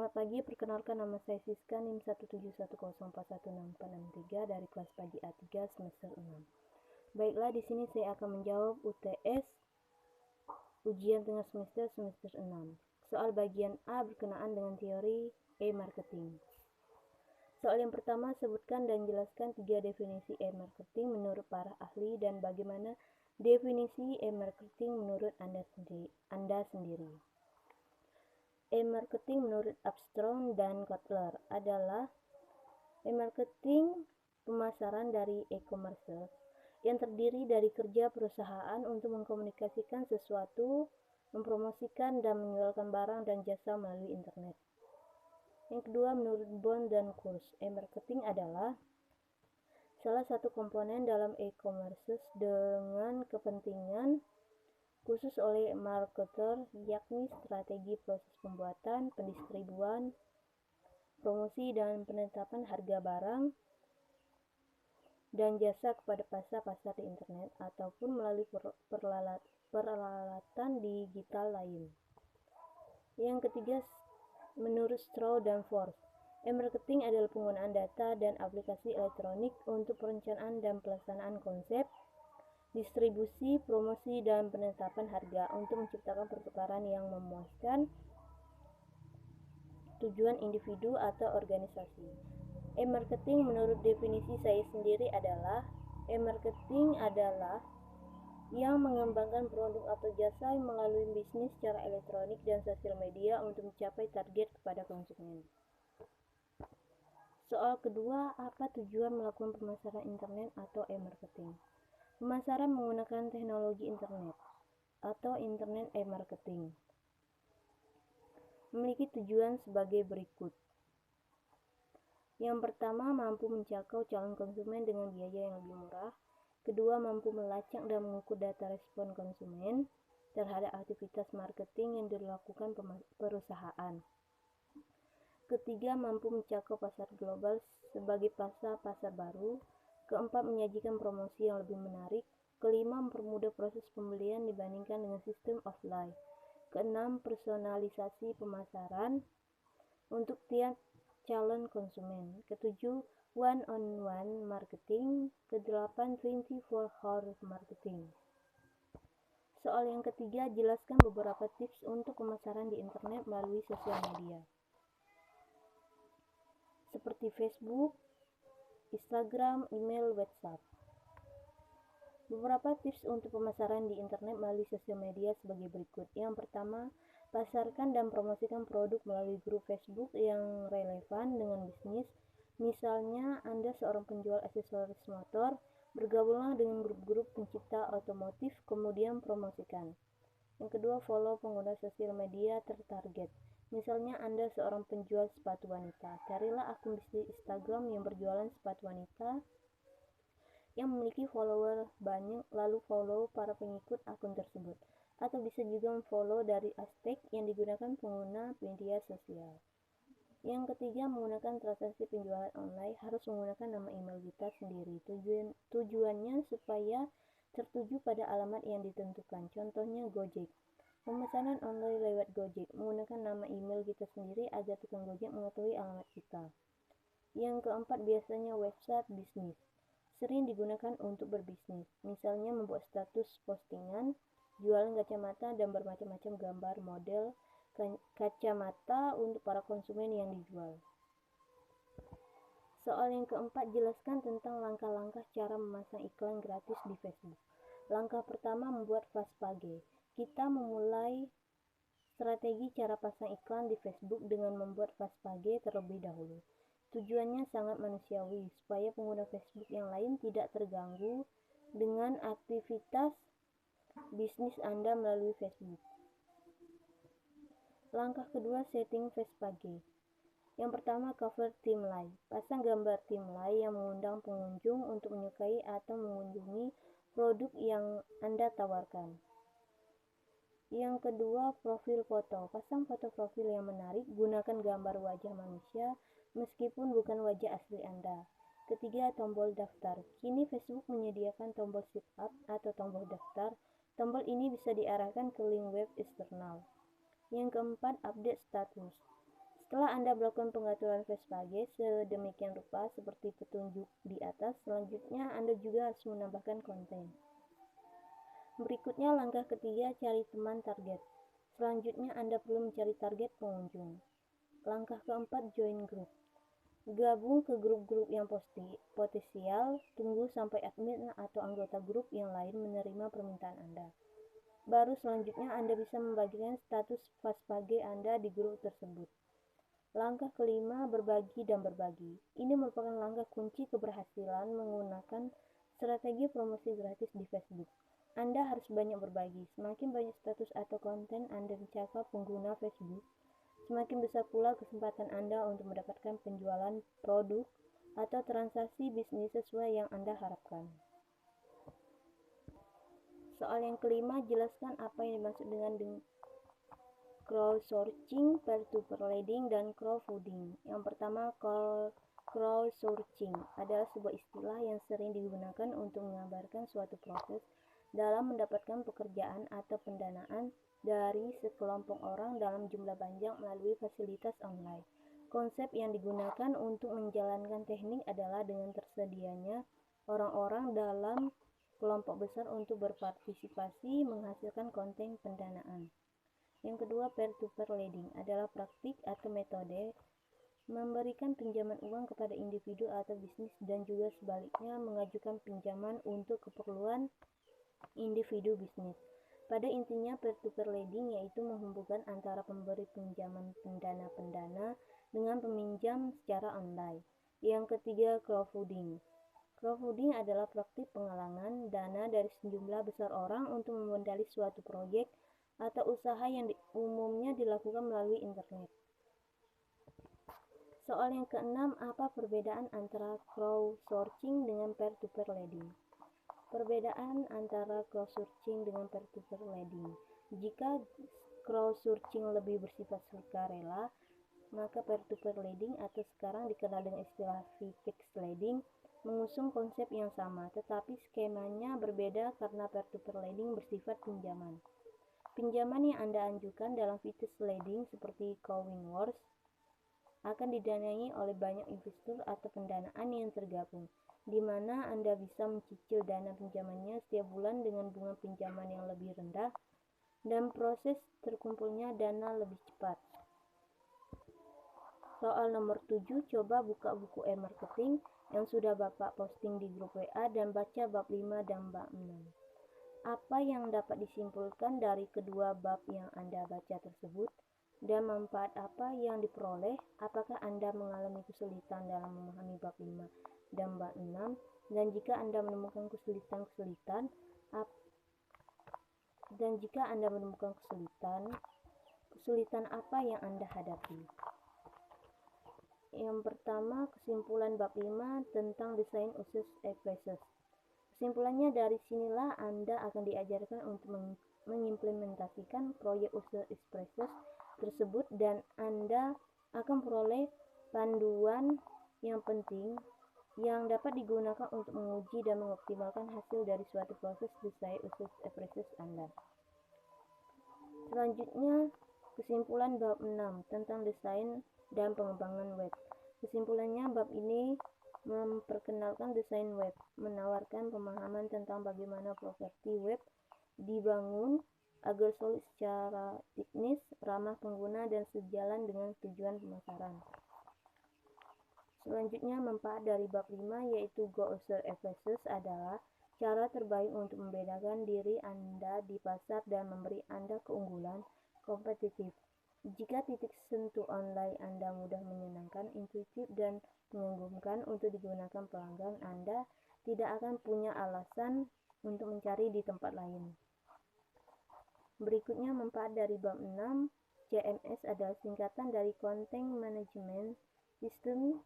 Selamat pagi, perkenalkan nama saya Siska NIM 17104164663 dari kelas pagi A3 semester 6. Baiklah, di sini saya akan menjawab UTS ujian tengah semester 6. Soal bagian A berkenaan dengan teori e-marketing. Soal yang pertama, sebutkan dan jelaskan 3 definisi e-marketing menurut para ahli dan bagaimana definisi e-marketing menurut Anda sendiri. E-marketing menurut Armstrong dan Kotler adalah e-marketing pemasaran dari e-commerce yang terdiri dari kerja perusahaan untuk mengkomunikasikan sesuatu, mempromosikan dan menjualkan barang dan jasa melalui internet. Yang kedua, menurut Bond dan Kurz, e-marketing adalah salah satu komponen dalam e-commerce dengan kepentingan khusus oleh marketer, yakni strategi proses pembuatan, pendistribuan, promosi dan penetapan harga barang dan jasa kepada pasar-pasar di internet ataupun melalui peralatan digital lain. Yang ketiga, menurut Stroh dan Force, e-marketing adalah penggunaan data dan aplikasi elektronik untuk perencanaan dan pelaksanaan konsep, distribusi, promosi, dan penetapan harga untuk menciptakan pertukaran yang memuaskan tujuan individu atau organisasi. E-marketing menurut definisi saya sendiri adalah e-marketing adalah yang mengembangkan produk atau jasa melalui bisnis secara elektronik dan sosial media untuk mencapai target kepada konsumen. Soal kedua, apa tujuan melakukan pemasaran internet atau e-marketing? Pemasaran menggunakan teknologi internet atau internet e-marketing memiliki tujuan sebagai berikut. Yang pertama, mampu menjangkau calon konsumen dengan biaya yang lebih murah. Kedua, mampu melacak dan mengukur data respon konsumen terhadap aktivitas marketing yang dilakukan perusahaan. Ketiga, mampu menjangkau pasar global sebagai pasar baru. Keempat, menyajikan promosi yang lebih menarik. Kelima, mempermudah proses pembelian dibandingkan dengan sistem offline. Keenam, personalisasi pemasaran untuk tiap calon konsumen. Ketujuh, one-on-one marketing. Kedelapan, 24-hour marketing. Soal yang ketiga, jelaskan beberapa tips untuk pemasaran di internet melalui sosial media seperti Facebook, Instagram, email, WhatsApp. Beberapa tips untuk pemasaran di internet melalui sosial media sebagai berikut. Yang pertama, pasarkan dan promosikan produk melalui grup Facebook yang relevan dengan bisnis. Misalnya, Anda seorang penjual aksesoris motor, bergabunglah dengan grup-grup pencipta otomotif, kemudian promosikan. Yang kedua, follow pengguna sosial media tertarget. Misalnya, Anda seorang penjual sepatu wanita, carilah akun bisnis Instagram yang berjualan sepatu wanita yang memiliki follower banyak, lalu follow para pengikut akun tersebut. Atau bisa juga follow dari hashtag yang digunakan pengguna media sosial. Yang ketiga, menggunakan transaksi penjualan online harus menggunakan nama email kita sendiri. Tujuannya supaya tertuju pada alamat yang ditentukan. Contohnya Gojek. Pemesanan online lewat Gojek menggunakan nama email kita sendiri agar tukang Gojek mengetahui alamat kita. Yang keempat, biasanya website bisnis sering digunakan untuk berbisnis. Misalnya membuat status postingan, jualan kacamata dan bermacam-macam gambar model kacamata untuk para konsumen yang dijual. Soal yang keempat, jelaskan tentang langkah-langkah cara memasang iklan gratis di Facebook. Langkah pertama, membuat fast page. Kita memulai strategi cara pasang iklan di Facebook dengan membuat fast page terlebih dahulu. Tujuannya sangat manusiawi, supaya pengguna Facebook yang lain tidak terganggu dengan aktivitas bisnis Anda melalui Facebook. Langkah kedua, setting fast page. Yang pertama, cover timeline. Pasang gambar timeline yang mengundang pengunjung untuk menyukai atau mengunjungi produk yang Anda tawarkan. Yang kedua, profil foto. Pasang foto profil yang menarik, gunakan gambar wajah manusia meskipun bukan wajah asli Anda. Ketiga, tombol daftar. Kini Facebook menyediakan tombol sign up atau tombol daftar. Tombol ini bisa diarahkan ke link web eksternal. Yang keempat, update status. Setelah Anda melakukan pengaturan face page sedemikian rupa seperti petunjuk di atas, selanjutnya Anda juga harus menambahkan konten. Berikutnya langkah ketiga, cari teman target. Selanjutnya Anda perlu mencari target pengunjung. Langkah keempat, join group. Gabung ke grup-grup yang potensial, tunggu sampai admin atau anggota grup yang lain menerima permintaan Anda. Baru selanjutnya Anda bisa membagikan status face page Anda di grup tersebut. Langkah kelima, berbagi dan berbagi. Ini merupakan langkah kunci keberhasilan menggunakan strategi promosi gratis di Facebook. Anda harus banyak berbagi. Semakin banyak status atau konten Anda mencapai pengguna Facebook, semakin besar pula kesempatan Anda untuk mendapatkan penjualan produk atau transaksi bisnis sesuai yang Anda harapkan. Soal yang kelima, jelaskan apa yang dimaksud dengan crowdsourcing, peer-to-peer lending, dan crowdfunding. Yang pertama, crowdsourcing adalah sebuah istilah yang sering digunakan untuk menggambarkan suatu proses dalam mendapatkan pekerjaan atau pendanaan dari sekelompok orang dalam jumlah banyak melalui fasilitas online. Konsep yang digunakan untuk menjalankan teknik adalah dengan tersedianya orang-orang dalam kelompok besar untuk berpartisipasi menghasilkan konten pendanaan. Yang kedua, peer-to-peer lending adalah praktik atau metode memberikan pinjaman uang kepada individu atau bisnis dan juga sebaliknya mengajukan pinjaman untuk keperluan individu bisnis. Pada intinya, peer-to-peer lending yaitu menghubungkan antara pemberi pinjaman pendana dengan peminjam secara online. Yang ketiga, crowdfunding. Crowdfunding adalah praktik penggalangan dana dari sejumlah besar orang untuk memodali suatu proyek atau usaha yang umumnya dilakukan melalui internet. Soal yang keenam, apa perbedaan antara crowdsourcing dengan peer-to-peer lending? Perbedaan antara crowdsourcing dengan peer-to-peer lending. Jika crowdsourcing lebih bersifat sukarela, maka peer-to-peer lending atau sekarang dikenal dengan istilah fix lending mengusung konsep yang sama, tetapi skemanya berbeda karena peer-to-peer lending bersifat pinjaman. Pinjaman yang Anda ajukan dalam fix lending seperti Coin Wars akan didanai oleh banyak investor atau pendanaan yang tergabung, di mana Anda bisa mencicil dana pinjamannya setiap bulan dengan bunga pinjaman yang lebih rendah dan proses terkumpulnya dana lebih cepat. Soal nomor 7, coba buka buku e-marketing yang sudah Bapak posting di grup WA dan baca bab 5 dan bab 6. Apa yang dapat disimpulkan dari kedua bab yang Anda baca tersebut dan manfaat apa yang diperoleh? Apakah Anda mengalami kesulitan dalam memahami bab 5 dan bab 6? Dan jika Anda menemukan kesulitan apa yang Anda hadapi? Yang pertama, kesimpulan bab 5 tentang desain user experience. Kesimpulannya, dari sinilah Anda akan diajarkan untuk mengimplementasikan proyek user experience tersebut dan Anda akan peroleh panduan yang penting yang dapat digunakan untuk menguji dan mengoptimalkan hasil dari suatu proses desain user experience Anda. Selanjutnya, kesimpulan bab 6 tentang desain dan pengembangan web. Kesimpulannya, bab ini memperkenalkan desain web, menawarkan pemahaman tentang bagaimana properti web dibangun agar solid secara teknis, ramah pengguna, dan sejalan dengan tujuan pemasaran. Selanjutnya, manfaat dari bab 5 yaitu Go User Experience adalah cara terbaik untuk membedakan diri Anda di pasar dan memberi Anda keunggulan kompetitif. Jika titik sentuh online Anda mudah, menyenangkan, intuitif, dan mengagumkan untuk digunakan pelanggan, Anda tidak akan punya alasan untuk mencari di tempat lain. Berikutnya, manfaat dari bab 6. CMS adalah singkatan dari Content Management System.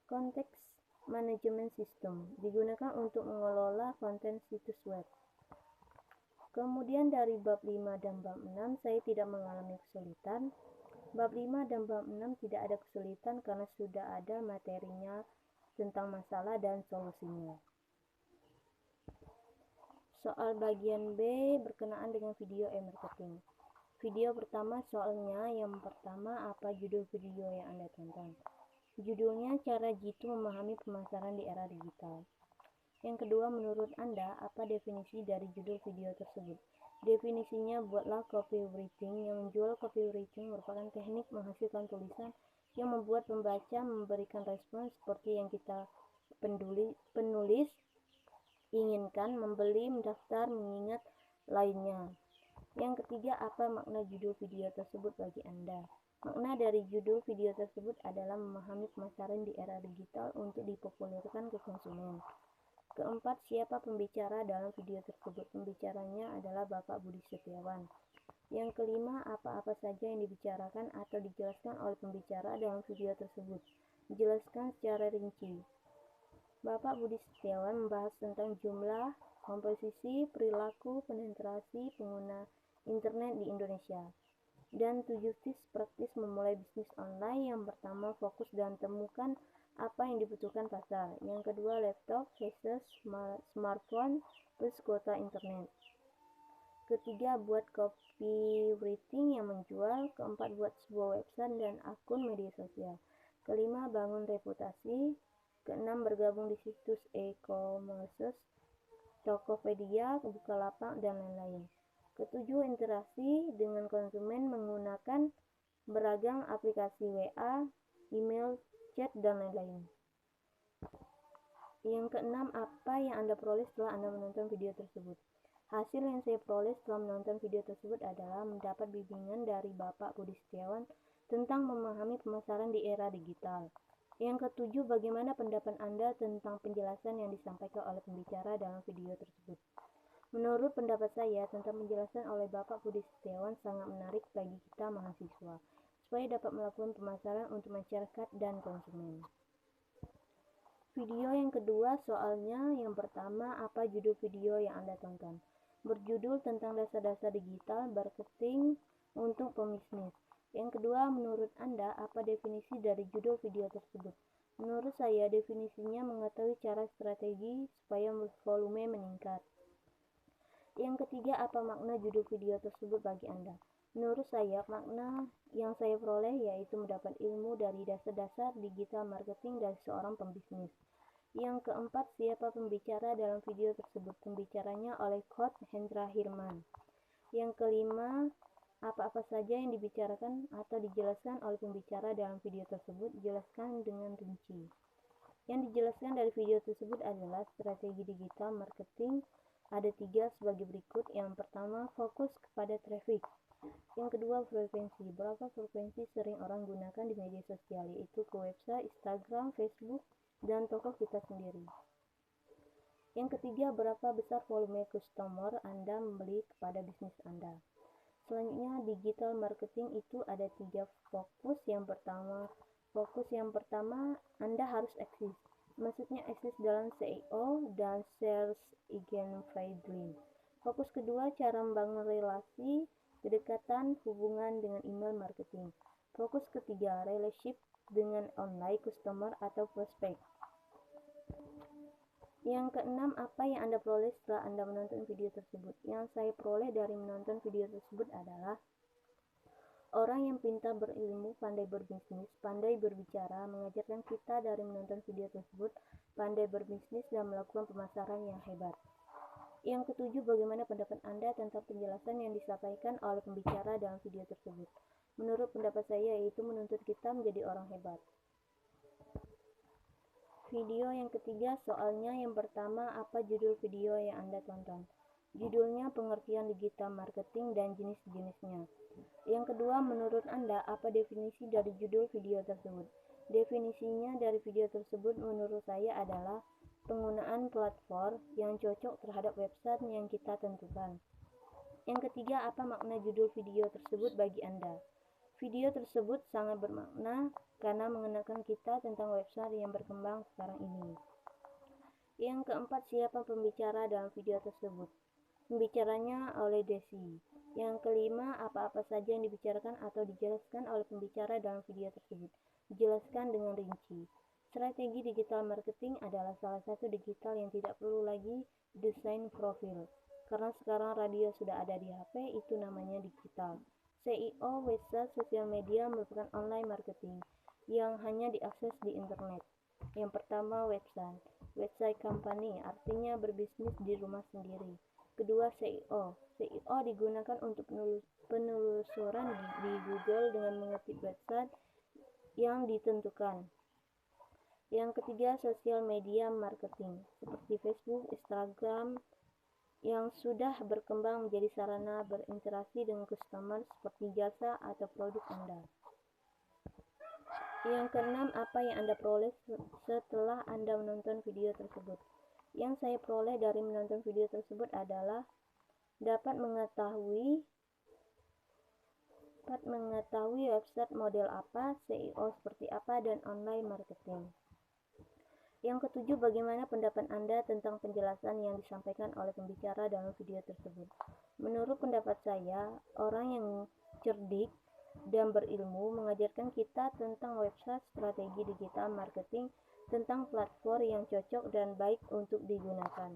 Context Management System digunakan untuk mengelola konten situs web. Kemudian dari bab 5 dan bab 6 saya tidak mengalami kesulitan. Bab 5 dan bab 6 tidak ada kesulitan karena sudah ada materinya tentang masalah dan solusinya. Soal bagian B berkenaan dengan video e-marketing. Video pertama soalnya yang pertama, apa judul video yang Anda tonton? Judulnya cara Jitu memahami pemasaran di era digital. Yang kedua, menurut Anda, apa definisi dari judul video tersebut? Definisinya, buatlah copywriting. Yang menjual copywriting merupakan teknik menghasilkan tulisan yang membuat pembaca memberikan respon seperti yang kita penulis inginkan, membeli, mendaftar, mengingat lainnya. Yang ketiga, apa makna judul video tersebut bagi Anda? Makna dari judul video tersebut adalah memahami pemasaran di era digital untuk dipopulerkan ke konsumen. Keempat, siapa pembicara dalam video tersebut? Pembicaranya adalah Bapak Budi Setiawan. Yang kelima, apa-apa saja yang dibicarakan atau dijelaskan oleh pembicara dalam video tersebut? Dijelaskan secara rinci. Bapak Budi Setiawan membahas tentang jumlah, komposisi, perilaku, penetrasi pengguna internet di Indonesia, dan 7 tips praktis memulai bisnis online. Yang pertama, fokus dan temukan apa yang dibutuhkan pasar. Yang kedua, laptop versus smartphone plus kuota internet. Ketiga, buat copywriting yang menjual. Keempat, buat sebuah website dan akun media sosial. Kelima, bangun reputasi. Keenam, bergabung di situs e-commerce, Tokopedia, Bukalapak, dan lain-lain. Ketujuh, interaksi dengan konsumen menggunakan beragam aplikasi WA, email, chat, dan lain-lain. Yang keenam, apa yang Anda peroleh setelah Anda menonton video tersebut? Hasil yang saya peroleh setelah menonton video tersebut adalah mendapat bimbingan dari Bapak Budi Setiawan tentang memahami pemasaran di era digital. Yang ketujuh, bagaimana pendapat Anda tentang penjelasan yang disampaikan oleh pembicara dalam video tersebut? Menurut pendapat saya, tentang penjelasan oleh Bapak Budi Setiawan sangat menarik bagi kita mahasiswa, supaya dapat melakukan pemasaran untuk masyarakat dan konsumen. Video yang kedua soalnya yang pertama, apa judul video yang Anda tonton? Berjudul tentang dasar-dasar digital marketing untuk pembisnis. Yang kedua, menurut Anda, apa definisi dari judul video tersebut? Menurut saya, definisinya mengetahui cara strategi supaya volume meningkat. Yang ketiga, apa makna judul video tersebut bagi Anda? Menurut saya, makna yang saya peroleh yaitu mendapat ilmu dari dasar-dasar digital marketing dari seorang pembisnis. Yang keempat, siapa pembicara dalam video tersebut? Pembicaranya oleh Coach Hendra Hirman. Yang kelima, apa-apa saja yang dibicarakan atau dijelaskan oleh pembicara dalam video tersebut, jelaskan dengan rinci. Yang dijelaskan dari video tersebut adalah strategi digital marketing. Ada 3 sebagai berikut. Yang pertama, fokus kepada traffic. Yang kedua, frekuensi. Berapa frekuensi sering orang gunakan di media sosial, yaitu ke website, Instagram, Facebook, dan toko kita sendiri. Yang ketiga, berapa besar volume customer Anda membeli kepada bisnis Anda. Selanjutnya, digital marketing itu ada 3 fokus. Fokus yang pertama, Anda harus eksis. Maksudnya eksis dalam SEO dan search engine rating. Fokus kedua, cara membangun relasi, kedekatan, hubungan dengan email marketing. Fokus ketiga, relationship dengan online customer atau prospek. Yang keenam, apa yang Anda peroleh setelah Anda menonton video tersebut? Yang saya peroleh dari menonton video tersebut adalah orang yang pintar, berilmu, pandai berbisnis, pandai berbicara, mengajarkan kita dari menonton video tersebut, pandai berbisnis dan melakukan pemasaran yang hebat. Yang ketujuh, bagaimana pendapat Anda tentang penjelasan yang disampaikan oleh pembicara dalam video tersebut? Menurut pendapat saya, yaitu menuntut kita menjadi orang hebat. Video yang ketiga soalnya yang pertama, apa judul video yang Anda tonton? Judulnya pengertian digital marketing dan jenis-jenisnya. Yang kedua, menurut Anda, apa definisi dari judul video tersebut? Definisinya dari video tersebut menurut saya adalah penggunaan platform yang cocok terhadap website yang kita tentukan. Yang ketiga, apa makna judul video tersebut bagi Anda? Video tersebut sangat bermakna karena mengenalkan kita tentang website yang berkembang sekarang ini. Yang keempat, siapa pembicara dalam video tersebut? Pembicaranya oleh Desi. Yang kelima, apa-apa saja yang dibicarakan atau dijelaskan oleh pembicara dalam video tersebut, dijelaskan dengan rinci. Strategi digital marketing adalah salah satu digital yang tidak perlu lagi desain profil, karena sekarang radio sudah ada di HP, itu namanya digital. SEO website sosial media merupakan online marketing yang hanya diakses di internet. Yang pertama, website company, artinya berbisnis di rumah sendiri. Kedua, SEO. SEO digunakan untuk penelusuran di Google dengan mengetik website yang ditentukan. Yang ketiga, social media marketing, seperti Facebook, Instagram, yang sudah berkembang menjadi sarana berinteraksi dengan customer seperti jasa atau produk Anda. Yang keenam, apa yang Anda peroleh setelah Anda menonton video tersebut? Yang saya peroleh dari menonton video tersebut adalah dapat mengetahui website model apa, SEO seperti apa, dan online marketing. Yang ketujuh, bagaimana pendapat Anda tentang penjelasan yang disampaikan oleh pembicara dalam video tersebut? Menurut pendapat saya, orang yang cerdik dan berilmu mengajarkan kita tentang website, strategi digital marketing, tentang platform yang cocok dan baik untuk digunakan.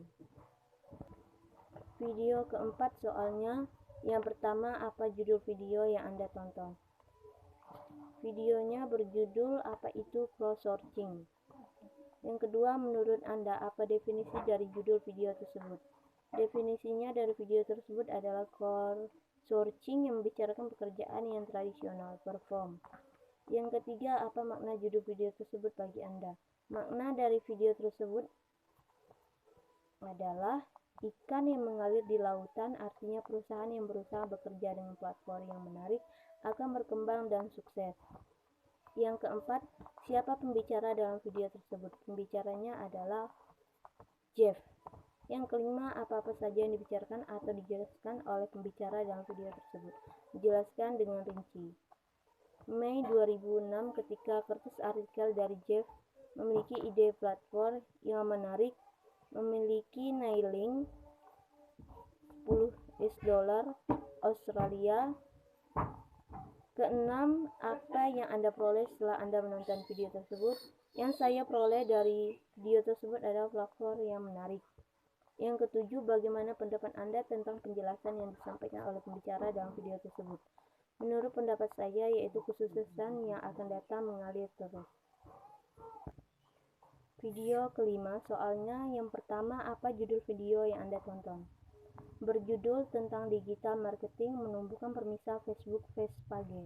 Video keempat soalnya. Yang pertama, apa judul video yang Anda tonton? Videonya berjudul "Apa itu crowdsourcing?" Yang kedua, menurut Anda, apa definisi dari judul video tersebut? Definisinya dari video tersebut adalah crowdsourcing yang membicarakan pekerjaan yang tradisional, perform. Yang ketiga, apa makna judul video tersebut bagi Anda? Makna dari video tersebut adalah ikan yang mengalir di lautan, artinya perusahaan yang berusaha bekerja dengan platform yang menarik akan berkembang dan sukses. Yang keempat, siapa pembicara dalam video tersebut? Pembicaranya adalah Jeff. Yang kelima, apa-apa saja yang dibicarakan atau dijelaskan oleh pembicara dalam video tersebut? Dijelaskan dengan rinci. Mei 2006, ketika kertas artikel dari Jeff memiliki ide platform yang menarik, memiliki nailing $10 Australia. Keenam, apa yang Anda peroleh setelah Anda menonton video tersebut? Yang saya peroleh dari video tersebut adalah platform yang menarik. Yang ketujuh, bagaimana pendapat Anda tentang penjelasan yang disampaikan oleh pembicara dalam video tersebut? Menurut pendapat saya, yaitu kesuksesan yang akan datang mengalir terus. Video kelima, soalnya. Yang pertama, apa judul video yang Anda tonton? Berjudul tentang digital marketing menumbuhkan permisah Facebook Page.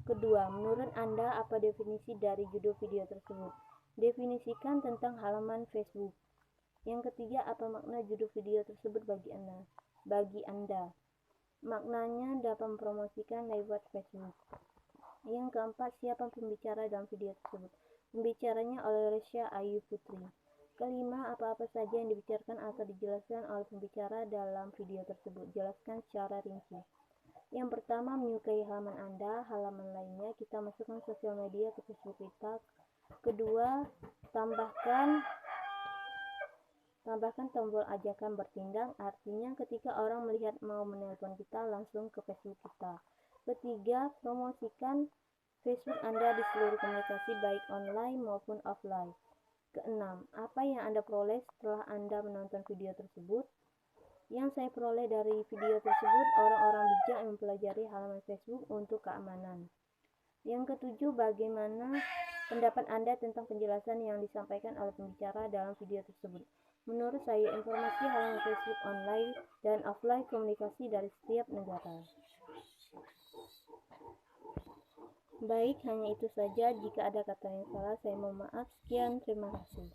Kedua, menurut Anda, apa definisi dari judul video tersebut? Definisikan tentang halaman Facebook. Yang ketiga, apa makna judul video tersebut bagi Anda? Maknanya dapat mempromosikan lewat Facebook. Yang keempat, siapa pembicara dalam video tersebut? Pembicaranya oleh Resya Ayu Putri. Kelima, apa-apa saja yang dibicarakan atau dijelaskan oleh pembicara dalam video tersebut? Jelaskan secara rinci. Yang pertama, menyukai halaman Anda. Halaman lainnya, kita masukkan sosial media ke Facebook kita. Kedua, tambahkan tombol ajakan bertindak, artinya ketika orang melihat mau menelpon kita, langsung ke Facebook kita. Ketiga, promosikan Facebook Anda di seluruh komunikasi baik online maupun offline. Keenam, apa yang Anda peroleh setelah Anda menonton video tersebut? Yang saya peroleh dari video tersebut, orang-orang bijak yang mempelajari halaman Facebook untuk keamanan. Yang ketujuh, bagaimana pendapat Anda tentang penjelasan yang disampaikan oleh pembicara dalam video tersebut? Menurut saya, informasi halaman Facebook online dan offline komunikasi dari setiap negara. Baik, hanya itu saja. Jika ada kata yang salah, saya mohon maaf. Sekian, terima kasih.